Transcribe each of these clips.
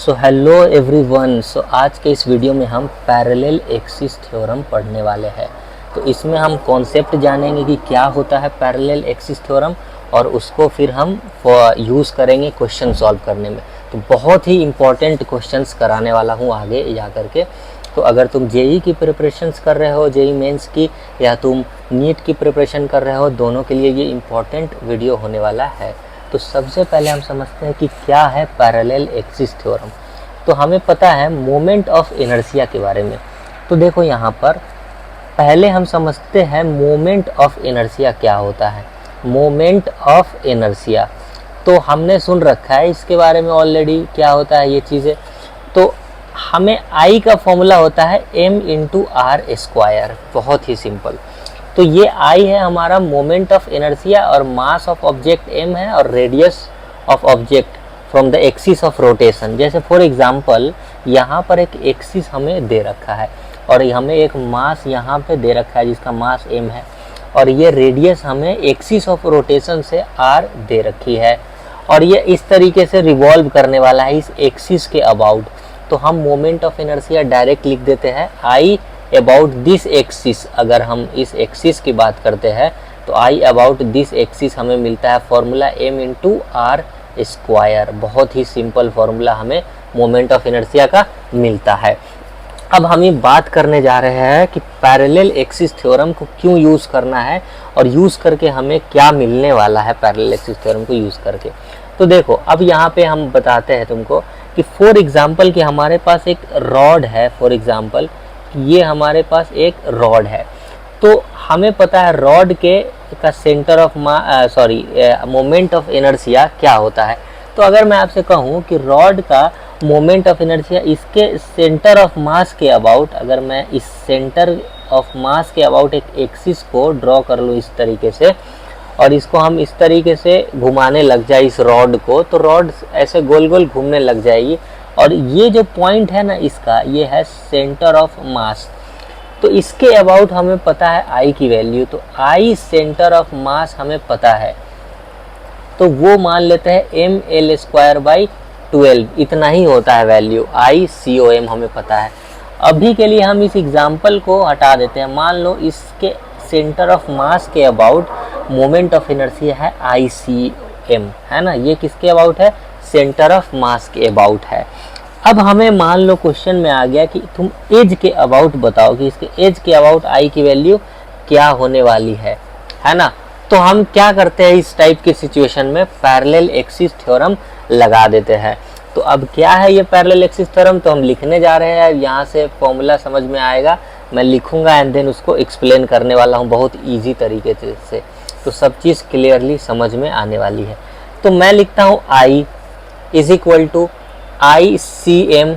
So hello everyone. आज के इस वीडियो में हम पैरेलल एक्सिस थ्योरम पढ़ने वाले हैं। तो इसमें हम कॉन्सेप्ट जानेंगे कि क्या होता है पैरेलल एक्सिस थ्योरम और उसको फिर हम यूज़ करेंगे क्वेश्चन सॉल्व करने में। तो बहुत ही इम्पॉर्टेंट क्वेश्चंस कराने वाला हूँ आगे जा करके। तो अगर तुम जेई की प्रिपरेशंस कर रहे हो, जेई मेंस की, या तुम नीट की प्रिपरेशन कर रहे हो, दोनों के लिए ये इम्पॉर्टेंट वीडियो होने वाला है। तो सबसे पहले हम समझते हैं कि क्या है पैरेलल एक्सिस थ्योरम। तो हमें पता है मोमेंट ऑफ इनर्शिया के बारे में। तो देखो यहाँ पर पहले हम समझते हैं मोमेंट ऑफ इनर्शिया क्या होता है। मोमेंट ऑफ इनर्शिया तो हमने सुन रखा है इसके बारे में ऑलरेडी, क्या होता है ये चीज़ें। तो हमें आई का फॉर्मूला होता है m/r²। बहुत ही सिंपल। तो ये आई है हमारा मोमेंट ऑफ इनर्शिया और मास ऑफ ऑब्जेक्ट m है और radius of object from the axis of rotation. जैसे फॉर एग्जांपल यहाँ पर एक एक्सिस हमें दे रखा है और हमें एक मास यहाँ पे दे रखा है जिसका मास m है, और ये रेडियस हमें एक्सिस ऑफ रोटेशन से r दे रखी है, और ये इस तरीके से रिवॉल्व करने वाला है इस एक्सिस के अबाउट। तो हम मोमेंट ऑफ इनर्शिया डायरेक्ट लिख देते हैं आई अबाउट दिस एक्सिस। अगर हम इस एक्सिस की बात करते हैं तो आई अबाउट दिस एक्सिस हमें मिलता है फॉर्मूला m/r²। बहुत ही सिंपल फॉर्मूला हमें मोमेंट ऑफ इनर्शिया का मिलता है। अब हम ये बात करने जा रहे हैं कि पैरेलल एक्सिस थ्योरम को क्यों यूज़ करना है और यूज़ करके हमें क्या मिलने वाला है पैरेलल एक्सिस थ्योरम को यूज़ करके। तो देखो अब यहाँ पे हम बताते हैं तुमको कि फॉर एग्जांपल कि हमारे पास एक रॉड है। फॉर एग्जांपल ये हमारे पास एक रॉड है, तो हमें पता है रॉड के का centre of moment of inertia क्या होता है। तो अगर मैं आपसे कहूँ कि रॉड का मोमेंट ऑफ इनर्शिया इसके सेंटर ऑफ मास के अबाउट, अगर मैं इस सेंटर ऑफ मास के अबाउट एक एक्सिस को ड्रॉ कर लूँ इस तरीके से, और इसको हम इस तरीके से घुमाने लग जाए इस रॉड को, तो रॉड ऐसे गोल गोल घूमने लग जाएगी। और ये जो पॉइंट है ना इसका, ये है सेंटर ऑफ मास। तो इसके अबाउट हमें पता है आई की वैल्यू। तो आई सेंटर ऑफ मास हमें पता है, तो वो मान लेते हैं mL²/12। इतना ही होता है वैल्यू आई COM हमें पता है। अभी के लिए हम इस एग्जाम्पल को हटा देते हैं। मान लो इसके सेंटर ऑफ मास के अबाउट मोमेंट ऑफ इनर्शिया है ICM, है ना। ये किसके अबाउट है? सेंटर ऑफ मास के अबाउट है। अब हमें मान लो क्वेश्चन में आ गया कि तुम एज के अबाउट बताओ कि इसके एज के अबाउट आई की वैल्यू क्या होने वाली है ना। तो हम क्या करते हैं इस टाइप की सिचुएशन में, पैरेलल एक्सिस थ्योरम लगा देते हैं। तो अब क्या है ये पैरेलल एक्सिस थ्योरम, तो हम लिखने जा रहे हैं। यहाँ से फॉर्मूला समझ में आएगा, मैं लिखूंगा एंड देन उसको एक्सप्लेन करने वाला हूँ बहुत ईजी तरीके से, तो सब चीज़ क्लियरली समझ में आने वाली है। तो मैं लिखता हूँ I is equal to ICM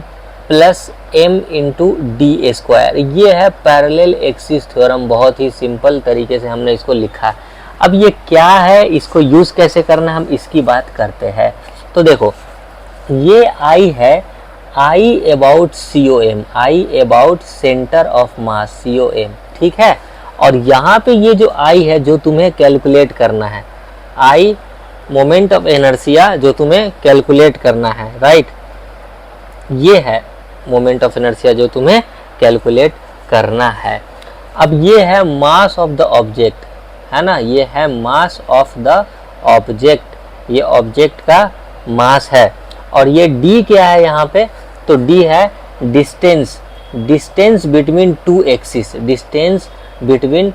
plus m/d²। ये है पैरेलल एक्सिस थ्योरम। बहुत ही सिंपल तरीके से हमने इसको लिखा है। अब ये क्या है, इसको यूज़ कैसे करना है, हम इसकी बात करते हैं। तो देखो ये I है I about COM, I about centre of mass COM, ठीक है। और यहाँ पे ये जो I है जो तुम्हें कैलकुलेट करना है, I मोमेंट ऑफ इनर्शिया जो तुम्हें कैलकुलेट करना है, राइट। ये है मोमेंट ऑफ इनर्शिया जो तुम्हें कैलकुलेट करना है। अब ये है मास ऑफ द ऑब्जेक्ट, है ना। ये है मास ऑफ द ऑब्जेक्ट, ये ऑब्जेक्ट का मास है। और ये d क्या है यहाँ पे, तो d है distance, distance between two axis, distance between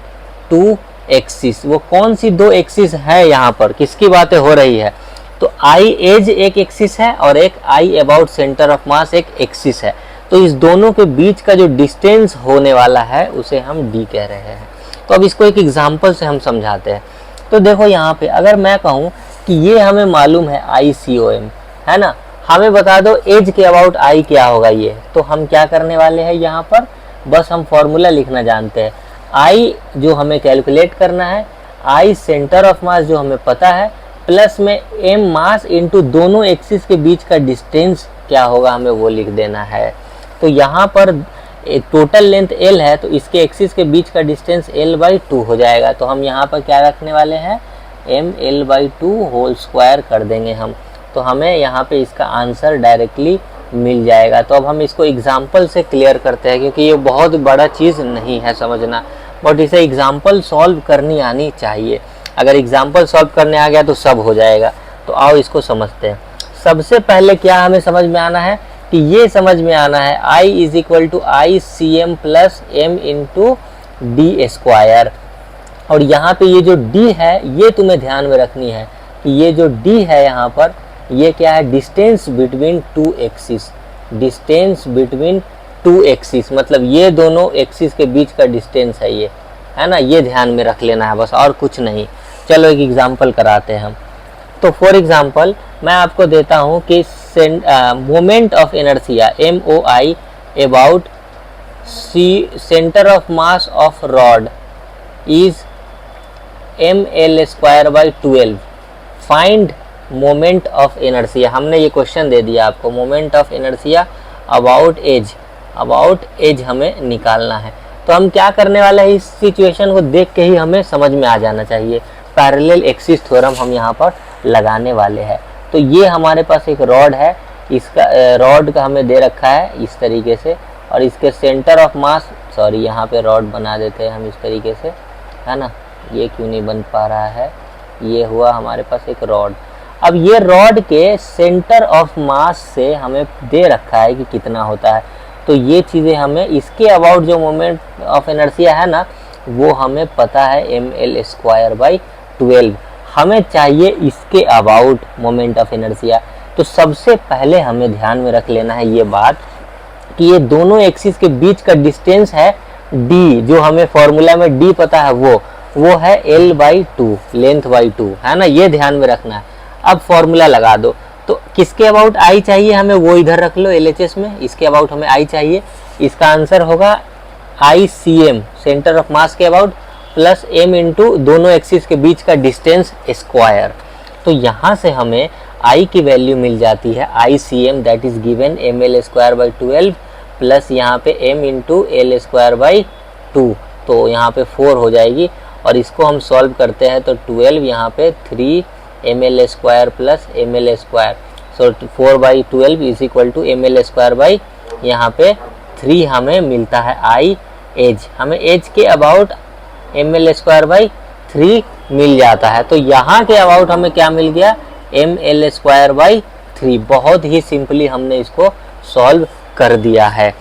two axis. वो कौन सी दो एक्सिस है यहाँ पर, किसकी बातें हो रही है, तो आई एज एक एक्सिस है और एक आई अबाउट सेंटर ऑफ मास एक एक्सिस है। तो इस दोनों के बीच का जो डिस्टेंस होने वाला है उसे हम d कह रहे हैं। तो अब इसको एक एग्जांपल से हम समझाते हैं। तो देखो यहाँ पे अगर मैं कहूँ कि ये हमें मालूम है ICOM, है ना। हमें बता दो एज के अबाउट आई क्या होगा ये, तो हम क्या करने वाले हैं यहाँ पर, बस हम फॉर्मूला लिखना जानते हैं। आई जो हमें कैलकुलेट करना है, आई सेंटर ऑफ मास जो हमें पता है, प्लस में m मास इनटू दोनों एक्सिस के बीच का डिस्टेंस क्या होगा हमें वो लिख देना है। तो यहाँ पर टोटल लेंथ l है, तो इसके एक्सिस के बीच का डिस्टेंस l/2 हो जाएगा। तो हम यहाँ पर क्या रखने वाले हैं, mL/2 होल स्क्वायर कर देंगे हम। तो हमें यहाँ पे इसका आंसर डायरेक्टली मिल जाएगा। तो अब हम इसको एग्जाम्पल से क्लियर करते हैं, क्योंकि ये बहुत बड़ा चीज़ नहीं है समझना, बट इसे एग्जाम्पल सॉल्व करनी आनी चाहिए। अगर एग्जाम्पल सॉल्व करने आ गया तो सब हो जाएगा। तो आओ इसको समझते हैं। सबसे पहले क्या हमें समझ में आना है कि ये समझ में आना है I is equal to I C M plus M into D square. और यहाँ पे ये जो d है ये तुम्हें ध्यान में रखनी है कि ये जो d है यहाँ पर ये क्या है, distance between two axis. Distance between two axis मतलब ये दोनों एक्सिस के बीच का डिस्टेंस है ये, है ना। ये ध्यान में रख लेना है बस, और कुछ नहीं। चलो एक एग्जांपल कराते हैं हम। तो फॉर एग्जांपल मैं आपको देता हूँ कि moment of inertia MOI about centre of mass of rod is ml square by 12। Find moment of inertia. हमने ये क्वेश्चन दे दिया आपको, moment of inertia about edge हमें निकालना है। तो हम क्या करने वाले हैं, इस सिचुएशन को देख के ही हमें समझ में आ जाना चाहिए। पैरेलल एक्सिस थ्योरम हम यहाँ पर लगाने वाले हैं। तो ये हमारे पास एक रॉड है, इसका रॉड का हमें दे रखा है इस तरीके से, और इसके सेंटर ऑफ मास, सॉरी यहाँ पे रॉड बना देते हैं हम इस तरीके से, है ना। ये क्यों नहीं बन पा रहा है, ये हुआ हमारे पास एक रॉड। अब ये रॉड के सेंटर ऑफ मास से हमें दे रखा है कि कितना होता है। तो ये चीज़ें हमें इसके अबाउट जो मोमेंट ऑफ इनर्शिया है ना वो हमें पता है ml स्क्वायर बाई 12। हमें चाहिए इसके अबाउट मोमेंट ऑफ इनर्शिया। तो सबसे पहले हमें ध्यान में रख लेना है ये बात कि ये दोनों एक्सिस के बीच का डिस्टेंस है d, जो हमें फॉर्मूला में d पता है वो है l बाई 2, लेंथ बाई 2, है ना। ये ध्यान में रखना है। अब फॉर्मूला लगा दो। तो किसके अबाउट I चाहिए हमें, वो इधर रख लो LHS में, इसके अबाउट हमें I चाहिए। इसका आंसर होगा ICM सेंटर ऑफ मास के अबाउट प्लस m इंटू दोनों एक्सिस के बीच का डिस्टेंस स्क्वायर। तो यहाँ से हमें I की वैल्यू मिल जाती है ICM that is given ml square by 12 plus यहाँ पे m into l square by 2। तो यहाँ पे 4 हो जाएगी, और इसको हम सॉल्व करते हैं तो 12 यहाँ पे 3 ml square plus ml square, so 4 by 12 is equal to ml square by यहाँ पे 3 हमें मिलता है I एज। हमें एज के अबाउट ml स्क्वायर बाई 3 मिल जाता है। तो यहाँ के अबाउट हमें क्या मिल गया, ml स्क्वायर बाई 3। बहुत ही सिंपली हमने इसको सॉल्व कर दिया है।